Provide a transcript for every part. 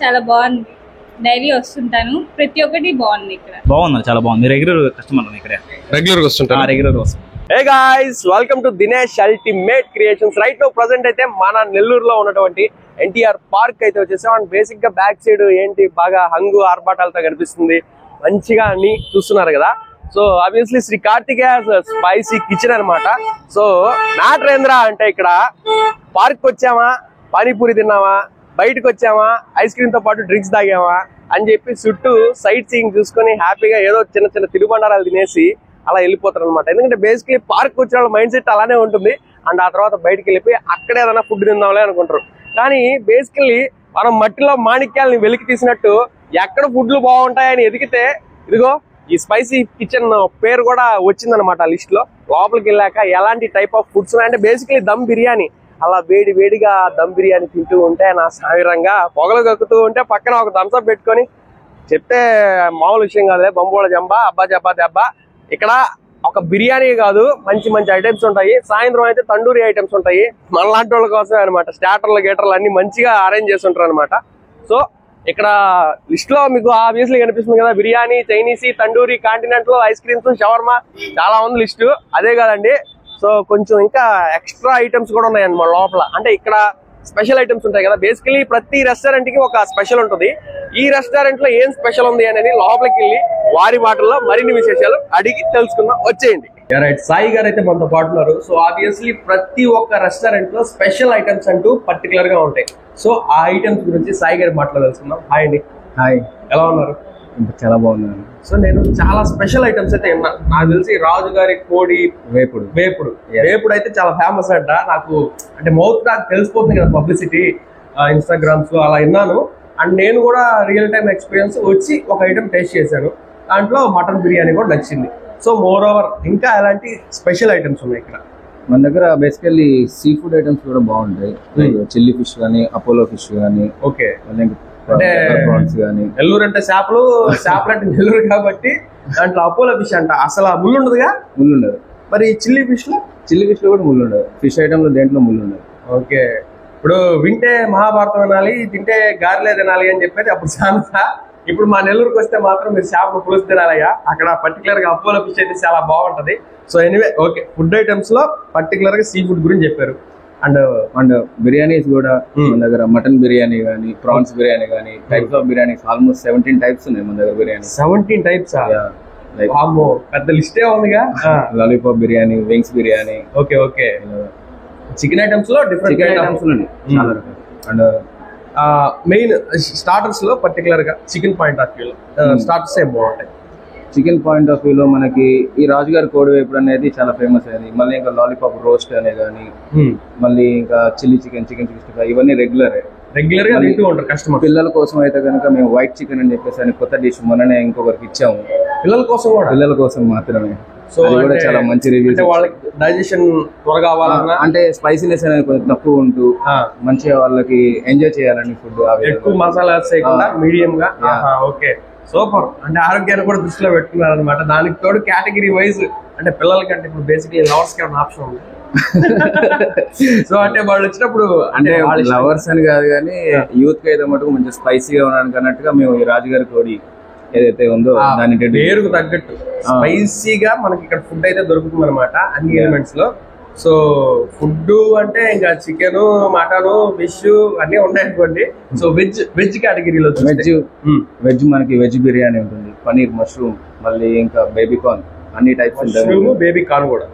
చాలా బాగుంది. డైలీ వస్తుంటాను, ప్రతి ఒక్కటి బాగుంది ఇక్కడ. బాగుంది, చాలా బాగుంది. రెగ్యులర్ కస్టమర్ ఇక్కడ, రెగ్యులర్ వస్తుంటారు. రెగ్యులర్ వస్తుంది. Hey guys, welcome to Dinesh ultimate creations. Right now present అయితే మన నెల్లూరులో ఉన్నటువంటి ఎన్టీఆర్ పార్క్ అయితే వచ్చేసాం. అండ్ బేసిక్ గా బ్యాక్ సైడ్ ఏంటి బాగా హంగు ఆర్భాటాలతో కనిపిస్తుంది, మంచిగా అన్ని చూస్తున్నారు కదా. So obviously Shri Karthikeya spicy kitchen అనమాట. సో మ్యాటర్ ఏంద్రా అంటే ఇక్కడ పార్క్ వచ్చామా, పానీపూరి తిన్నామా, బయటకు వచ్చామా, ఐస్ క్రీమ్ తో పాటు డ్రింక్స్ తాగామా అని చెప్పి చుట్టూ సైట్ సీయింగ్ చూసుకొని హ్యాపీగా ఏదో చిన్న చిన్న తినుబండారాలు తినేసి అలా వెళ్ళిపోతారు అనమాట. ఎందుకంటే బేసిక్లీ పార్క్ వచ్చిన వాళ్ళ మైండ్ సెట్ అలానే ఉంటుంది. అండ్ ఆ తర్వాత బయటకు వెళ్ళిపోయి అక్కడే ఏదైనా ఫుడ్ తిందాంలే అనుకుంటారు. కానీ బేసికల్లీ మనం మట్టిలో మాణిక్యాలని వెలికి తీసినట్టు ఎక్కడ ఫుడ్లు బాగుంటాయని ఎదిగితే ఇదిగో ఈ స్పైసీ కిచెన్ పేరు కూడా వచ్చిందనమాట లిస్ట్ లో. లోపలికి వెళ్ళాక ఎలాంటి టైప్ ఆఫ్ ఫుడ్స్ అంటే బేసికలీ దమ్ బిర్యానీ, అలా వేడి వేడిగా దమ్ బిర్యానీ తింటూ ఉంటే నా సావిరంగా పొగలు కక్కుతూ ఉంటే పక్కన ఒక థమ్స్అప్ పెట్టుకొని చెప్తే మామూలు విషయం కాదులే, బంబోళ జంబా అబ్బా జబ్బా దెబ్బ. ఇక్కడ ఒక బిర్యానీ కాదు, మంచి మంచి ఐటమ్స్ ఉంటాయి. సాయంత్రం అయితే తండూరి ఐటమ్స్ ఉంటాయి, మనలాంటి వాళ్ళ కోసమే అనమాట. స్టార్టర్లు గేటర్లు అన్ని మంచిగా అరేంజ్ చేసి ఉంటారు అనమాట. సో ఇక్కడ లిస్ట్ లో మీకు ఆబ్వియస్లీ కనిపిస్తుంది కదా, biryani, Chinese, tandoori, continental, ice creams, shawarma, చాలా ఉంది లిస్టు. అదే కాదండి, సో కొంచెం ఇంకా ఎక్స్ట్రా ఐటమ్స్ కూడా ఉన్నాయి అన్నమాట లోపల. అంటే ఇక్కడ స్పెషల్ ఐటమ్స్ ఉంటాయి కదా. బేసికలీ ప్రతి రెస్టారెంట్ కి ఒక స్పెషల్ ఉంటుంది. ఈ రెస్టారెంట్ లో ఏం స్పెషల్ ఉంది అనేది లోపలికి వెళ్ళి వారి మాటల్లో మరిన్ని విశేషాలు అడిగి తెలుసుకుందాం, వచ్చేయండి. రైట్, సాయి గారు అయితే మనతో పాటు ఉన్నారు. సో ఆబ్వియస్లీ ప్రతి ఒక్క రెస్టారెంట్ లో స్పెషల్ ఐటమ్స్ అంటూ పర్టికులర్ గా ఉంటాయి. సో ఆ ఐటమ్స్ గురించి సాయి గారి మాటలో తెలుసుకుందాం. హాయ్ అండి. హాయ్, ఎలా ఉన్నారు? చాలా బాగున్నాను. సో నేను చాలా స్పెషల్ ఐటమ్స్ అయితే విన్నా. నాకు తెలిసి రాజు గారి కోడి వేపుడు వేపుడు అయితే చాలా ఫేమస్ అంట. నాకు అంటే మౌత్ నాకు తెలిసిపోతుంది కదా, పబ్లిసిటీ ఇన్స్టాగ్రామ్స్ లో అలా విన్నాను. అండ్ నేను కూడా రియల్ టైమ్ ఎక్స్పీరియన్స్ వచ్చి ఒక ఐటమ్ టేస్ట్ చేశాను. దాంట్లో మటన్ బిర్యానీ కూడా నచ్చింది. సో మోర్ ఓవర్ ఇంకా ఎలాంటి స్పెషల్ ఐటమ్స్ ఉన్నాయి ఇక్కడ? మన దగ్గర బేసికల్లీ సీ ఫుడ్ ఐటమ్స్ కూడా బాగుంటాయి. చిల్లీ ఫిష్ కానీ, అపోలో ఫిష్ కానీ, ఓకే, అంటే ప్రాన్స్ కానీ. నెల్లూరు అంటే చేపలు అంటే నెల్లూరు కాబట్టి దాంట్లో అపోలో ఫిష్ అంట. అసలు ముళ్ళు ఉండదుగా? ముళ్ళు ఉండదు. మరి చిల్లీ ఫిష్ లో కూడా ముళ్ళు ఉండదు. ఫిష్ ఐటమ్ లో దేంట్లో ముళ్ళు ఉండదు. ఓకే, ఇప్పుడు వింటే మహాభారతం వినాలి, తింటే గారెలే తినాలి అని చెప్పేది అప్పుడు సామెత. ఇప్పుడు మా నెల్లూరుకి వస్తే మాత్రం మీరు చేపలు పులుసు తినాలయ్యా. అక్కడ పర్టికులర్ గా అపోలో ఫిష్ అయితే చాలా బాగుంటది. So anyway, okay, food items లో పర్టికులర్ గా సీ ఫుడ్ గురించి చెప్పారు. అండ్ బిర్యానీస్ కూడా మన దగ్గర మటన్ బిర్యానీ కానీ, ప్రాన్స్ బిర్యానీ కానీ, types of biryanis almost 17 types ఉన్నాయి మన దగ్గర. బిర్యానీ 17 టైప్స్? పెద్ద లిస్టే ఉందిగా. Lollipop biryani, wings biryani. Okay okay, chicken items లో డిఫరెంట్ ఐటమ్స్ ఉన్నాయి చాలా రకాలు. అండ్ మెయిన్ స్టార్టర్స్ లో పర్టికులర్ గా చికెన్ పాయింట్ ఆఫ్ వ్యూలో స్టార్టర్స్ ఏ బాగుంటాయి. చికెన్ పాయింట్ ఆఫ్ వ్యూలో మనకి ఈ రాజుగారి కోడి వేపుడు అనేది చాలా ఫేమస్ అయింది. మళ్ళీ ఇంకా లాలీపాప్ రోస్ట్ అనే కానీ, మళ్ళీ ఇంకా చిల్లీ చికెన్, చికెన్ 65 ఇవన్నీ రెగ్యులర్ గా తింటూ ఉంటారు కస్టమర్. పిల్లల కోసం అయితే కనుక మేము వైట్ చికెన్ అని చెప్పేసి అని కొత్త డిష్ మొన్ననే ఇంకొకరికి ఇచ్చాము. పిల్లల కోసం మాత్రమే. సో కూడా చాలా మంచి రివ్యూస్. వాళ్ళకి డైజెషన్ త్వరగా అవ్వాలన్నా, అంటే స్పైసీనెస్ అనేది కొంచెం తక్కువ ఉంటూ మంచిగా వాళ్ళకి ఎంజాయ్ చేయాలని ఫుడ్. ఎక్కువ మసాలా వేయకుండా మీడియం గా. Okay, super. అంటే ఆరోగ్యాన్ని కూడా దృష్టిలో పెట్టుకున్నారు అనమాట. దానికి తోడు కేటగిరీ వైజ్ అంటే పిల్లలకంటే ఇప్పుడు బేసిక్లీ లవర్స్ కి ఆప్షన్ ఉంది. సో అంటే వాళ్ళు వచ్చినప్పుడు అంటే లవర్స్ అని కాదు కానీ యూత్ కి అయితే మటుకు మంచి స్పైసీగా ఉండడానికి అన్నట్టుగా మేము ఈ రాజుగారి కోడి ఏదైతే ఉందో దానికి పేరుకు తగ్గట్టు స్పైసీగా మనకి ఇక్కడ ఫుడ్ అయితే దొరుకుతుంది అనమాట, అన్ని ఎలిమెంట్స్ లో. సో ఫుడ్ అంటే ఇంకా చికెన్, మటన్, ఫిష్ అన్ని ఉన్నాయి అనుకోండి. సో వెజ్ కేటగిరీలో వెజ్ మనకి వెజ్ బిర్యానీ ఉంటుంది, పనీర్, మష్రూమ్, మళ్ళీ ఇంకా బేబీకార్న్, అన్ని టైప్స్. బేబీ కార్న్ కూడా.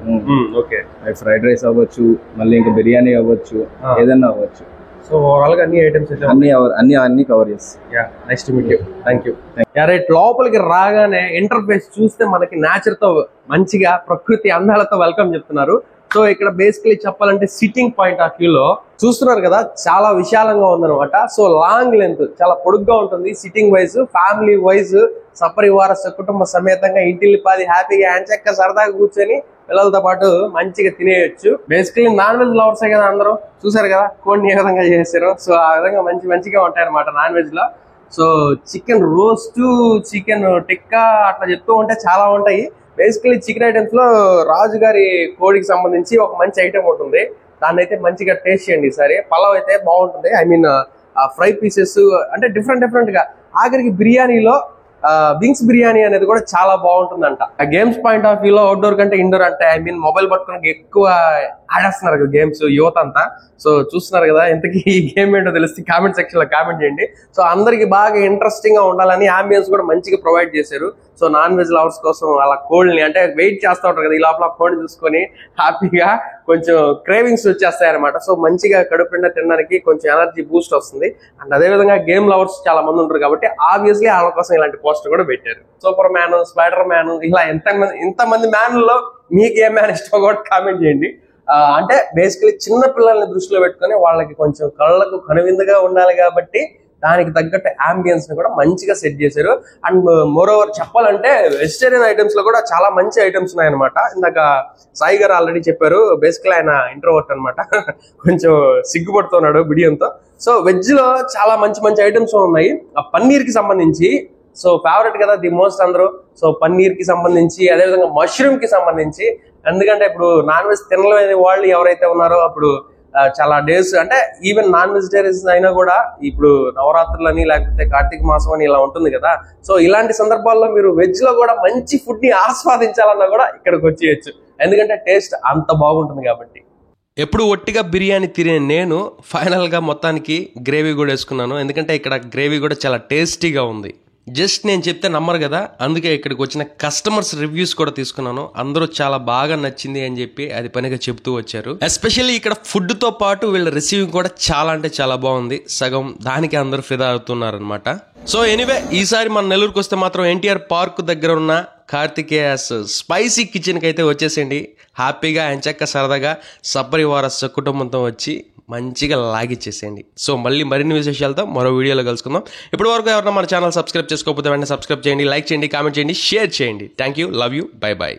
ఓకే, ఫ్రైడ్ రైస్ అవ్వచ్చు, మళ్ళీ ఇంకా బిర్యానీ అవ్వచ్చు, ఏదన్నా అవ్వచ్చు. సో ఓవరాల్ గా అన్ని ఐటమ్స్ అయితే అన్ని కవర్ చేస్తాం. Nice to meet you. Thank you. Right, లోపలికి రాగానే ఇంటర్ఫేస్ చూస్తే మనకి నేచర్ తో మంచిగా ప్రకృతి అందాలతో వెల్కమ్ చెప్తున్నారు. సో ఇక్కడ బేసికలీ చెప్పాలంటే సిట్టింగ్ పాయింట్ ఆఫ్ వ్యూ లో చూస్తున్నారు కదా, చాలా విశాలంగా ఉందన్నమాట. సో లాంగ్ లెంత్ చాలా పొడుగ్గా ఉంటుంది. సిట్టింగ్ వైజ్, ఫ్యామిలీ వైజ్, సపరివార కుటుంబ సమేతంగా ఇంటిల్లిపాది హ్యాపీగా హ్యాండ్చెక్క సరదాగా కూర్చొని పిల్లలతో పాటు మంచిగా తినేయచ్చు. బేసికలీ నాన్ వెజ్ లవర్సే కదా అందరూ, చూసారు కదా కోడిని ఏ విధంగా చేశారు. సో ఆ విధంగా మంచిగా ఉంటాయి అనమాట నాన్ వెజ్ లో. So chicken roast, chicken tikka అట్లా చెప్తూ ఉంటే చాలా ఉంటాయి. బేసికలీ చికెన్ ఐటమ్స్ లో రాజుగారి కోడికి సంబంధించి ఒక మంచి ఐటమ్ ఉంటుంది. దాన్ని అయితే మంచిగా టేస్ట్ చేయండి ఈసారి. పలావ్ అయితే బాగుంటుంది. ఐ మీన్ ఫ్రై పీసెస్ అంటే డిఫరెంట్ గా, ఆఖరికి బిర్యానీలో వింగ్స్ బిర్యానీ అనేది కూడా చాలా బాగుంటుందంట. గేమ్స్ పాయింట్ ఆఫ్ వ్యూలో అవుట్డోర్ కంటే ఇండోర్ అంటే మొబైల్ పట్టుకుని ఎక్కువ ఆడేస్తున్నారు కదా గేమ్స్ యువత అంతా. సో చూస్తున్నారు కదా, ఇంతకీ ఈ గేమ్ ఏంటో తెలిస్తే కామెంట్ సెక్షన్ లో కామెంట్ చేయండి. సో అందరికి బాగా ఇంట్రెస్టింగ్ గా ఉండాలని అంబియన్స్ కూడా మంచిగా ప్రొవైడ్ చేశారు. సో నాన్ వెజ్ లవర్స్ కోసం అలా కోల్డ్ని అంటే వెయిట్ చేస్తూ ఉంటారు కదా, ఈ లోపల కోల్డ్ చూసుకొని హ్యాపీగా కొంచెం క్రేవింగ్స్ వచ్చేస్తాయి అనమాట. సో మంచిగా కడుపు నిండా తినడానికి కొంచెం ఎనర్జీ బూస్ట్ వస్తుంది. అండ్ అదేవిధంగా గేమ్ లవర్స్ చాలా మంది ఉంటారు కాబట్టి ఆబ్వియస్లీ వాళ్ళ కోసం ఇలాంటి పోస్టర్ కూడా పెట్టారు. సూపర్ మ్యాన్, స్పైడర్ మ్యాన్, ఇలా ఇంతమంది మ్యాన్లలో మీకు ఏ మ్యాన్ ఇష్టమో కూడా కామెంట్ చేయండి. అంటే బేసికలీ చిన్న పిల్లల్ని దృష్టిలో పెట్టుకుని వాళ్ళకి కొంచెం కళ్ళకు కనువిందుగా ఉండాలి కాబట్టి దానికి తగ్గట్టు అంబియన్స్ ని కూడా మంచిగా సెట్ చేశారు. అండ్ మోర్ ఓవర్ చెప్పాలంటే వెజిటేరియన్ ఐటమ్స్ లో కూడా చాలా మంచి ఐటమ్స్ ఉన్నాయన్నమాట. ఇందాక సాయి గారు ఆల్రెడీ చెప్పారు, బేసికలీ ఆయన ఇంట్రోవర్ట్ అనమాట, కొంచెం సిగ్గుపడుతున్నాడు బిడియంతో. సో వెజ్ లో చాలా మంచి ఐటమ్స్ ఉన్నాయి. ఆ పన్నీర్ కి సంబంధించి సో ఫేవరెట్ కదా ది మోస్ట్ అందరూ. సో పన్నీర్ కి సంబంధించి, అదేవిధంగా మష్రూమ్ కి సంబంధించి, ఎందుకంటే ఇప్పుడు నాన్ వెజ్ తినలేని వాళ్ళు ఎవరైతే ఉన్నారో అప్పుడు చాలా డేస్ అంటే ఈవెన్ నాన్ వెజిటేరియన్స్ అయినా కూడా ఇప్పుడు నవరాత్రులని లేకపోతే కార్తీక మాసం అని ఇలా ఉంటుంది కదా. సో ఇలాంటి సందర్భాల్లో మీరు వెజ్ లో కూడా మంచి ఫుడ్ ని ఆస్వాదించాలన్నా కూడా ఇక్కడికి వచ్చేయచ్చు, ఎందుకంటే టేస్ట్ అంత బాగుంటుంది కాబట్టి. ఎప్పుడు ఒట్టిగా బిర్యానీ తినే నేను ఫైనల్గా మొత్తానికి గ్రేవీ కూడా వేసుకున్నాను, ఎందుకంటే ఇక్కడ గ్రేవీ కూడా చాలా టేస్టీగా ఉంది. జస్ట్ నేను చెప్తే నమ్మరు కదా, అందుకే ఇక్కడికి వచ్చిన కస్టమర్స్ రివ్యూస్ కూడా తీసుకున్నాను. అందరూ చాలా బాగా నచ్చింది అని చెప్పి అది పనిగా చెప్తూ వచ్చారు. ఎస్పెషల్లీ ఇక్కడ ఫుడ్ తో పాటు వీళ్ళ రిసీవింగ్ కూడా చాలా అంటే చాలా బాగుంది. సగం దానికి అందరూ ఫిదా అవుతున్నారు అనమాట. సో ఎనీవే ఈసారి మన నెల్లూరుకి వస్తే మాత్రం ఎన్టీఆర్ పార్క్ దగ్గర ఉన్న కార్తికేయస్ స్పైసీ కిచెన్కి అయితే వచ్చేసేయండి. హ్యాపీగా ఎంచక్క సరదాగా సపరివార కుటుంబంతో వచ్చి మంచిగా లాగిచ్చేసేయండి. సో మళ్ళీ మరిన్ని విశేషాలతో మరో వీడియోలో కలుసుకుందాం. ఇప్పటి వరకు ఎవరైనా మన ఛానల్ సబ్స్క్రైబ్ చేసుకోకపోతే వెంటనే సబ్స్క్రైబ్ చేయండి, లైక్ చేయండి, కామెంట్ చేయండి, షేర్ చేయండి. Thank you, love you, by by.